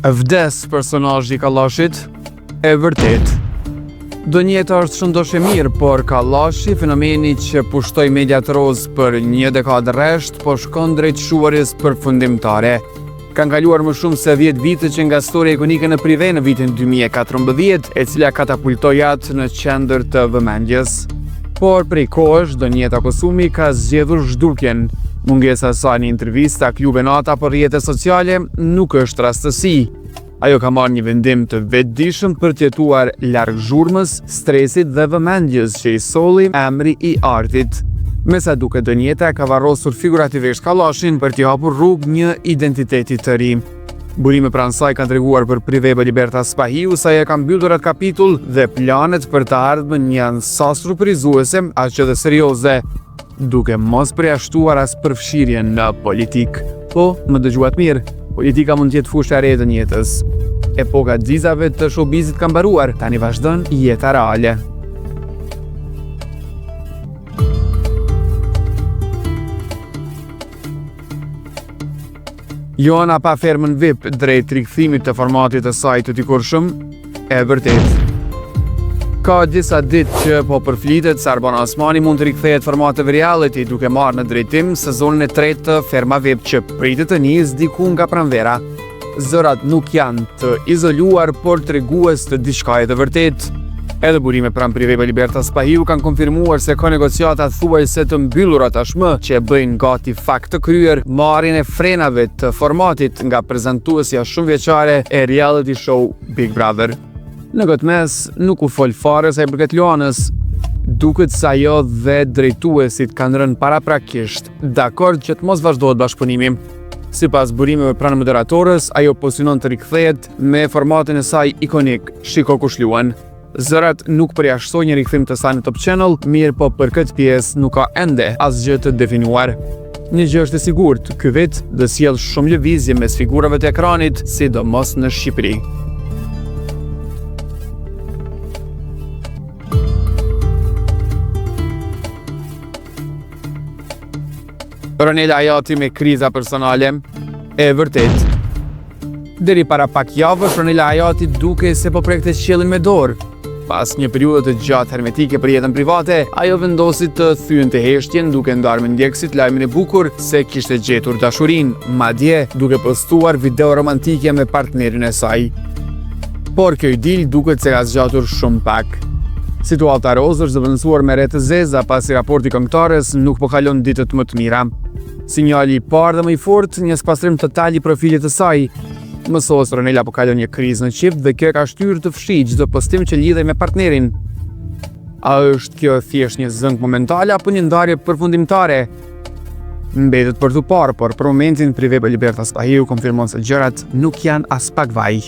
Vdes personazhi i Kallashit, e vërtet. Donjeta është shëndosh e mirë, por Kallashi, fenomeni që pushtoi mediat roz për një dekadë rresht, po shkon drejt shuarjes përfundimtare. Kanë kaluar më shumë se 10 vite që nga storia ikonike në prive në vitin 2014, e cila katapultoi atë në qendër të vëmendjes. Por prej kohësh, Donjeta Kosumi ka zgjedhur zhdukjen. Mungesa e saj në intervista, klube nata apo rrjetet sociale nuk është rastësi. Ajo ka marrë një vendim të vetëdijshëm për të jetuar larg zhurmës, stresit dhe vëmendjes që i solli emri i artit. Me sa duket, Donjeta ka varrosur figurativisht Kallashin për t'i hapur rrugë një identiteti të ri. Burime pranë saj kanë treguar për Prive Libertas Spahiu sa e ka mbyllur atë kapitull dhe planet për të ardhmen janë sa surprizuese aq edhe serioze, duke mos përjashtuar as përfshirjen në politik. Po, më dëgjuat mirë, politika mund të jetë fusha e re e jetës. Epoka xizave të showbizit ka mbaruar, tani vazhdon jeta reale. Joana pa fermën VIP drejt rikthimit të formatit të saj të dikurshëm, e vërtet. Ka disa ditë që po përflitet se Arbana Osmani mund të rikthehet formateve reality duke marrë në drejtim sezonin e 3 të Ferma VIP që pritet të nisë diku nga pranvera. Zërat nuk janë të izoluar, por tregues të diçkaje të vërtet. Edhe burime pranë Prive Libertas Spahiu kanë konfirmuar se ka negociata thuajse të mbyllura tashmë që bëjnë gati fakt të kryer marrjen e frenave të formatit nga prezantuesja shumë vjeçare e reality show Big Brother. Në këtë mes nuk u fol fare sa i përket Luanës. Duket se ajo dhe drejtuesit kanë rënë paraprakisht dakord që të mos vazhdohet bashkëpunimi. Sipas burimeve pranë moderatorës, ajo po synon të rikthehet me formatin e saj ikonik, Shiko kush luan. Zërat nuk përjashtojnë një rikthim të saj në Top Channel, mirë po për këtë pjesë nuk ka ende asgjë të definuar. Një gjë është e sigurt, ky vit do sjellë shumë lëvizje mes figurave të ekranit, sidomos në Shqipëri. Ronela Ajati me kriza personale, e vërtet. Deri para pak javësh, Ronela Ajati duke se po prekte qiellin me dorë. Pas një periudhe të gjatë hermetike për jetën private, ajo vendosi të thyente heshtjen duke ndarë me ndjekësit lajmin e bukur se kishte gjetur dashurinë, madje duke postuar video romantike me partnerin e saj. Por kjo idil duket se ka zgjatur shumë pak. Situata roz është zëvendësuar me re të zeza pasi raporti këngëtares nuk po kalon ditët më të mira. Sinjali i parë dhe më i fortë, një spastrim total i profilit të saj. Mësos Ronela po kalon një krizë në qift dhe kjo ka shtyrë të fshijë çdo postim që lidhej me partnerin. A është kjo thjesht një zënk momentale apo një ndarje përfundimtare? Mbetet për të parë, por për momentin Prive Libertas Spahiu konfirmon se gjërat nuk janë as pak vaj.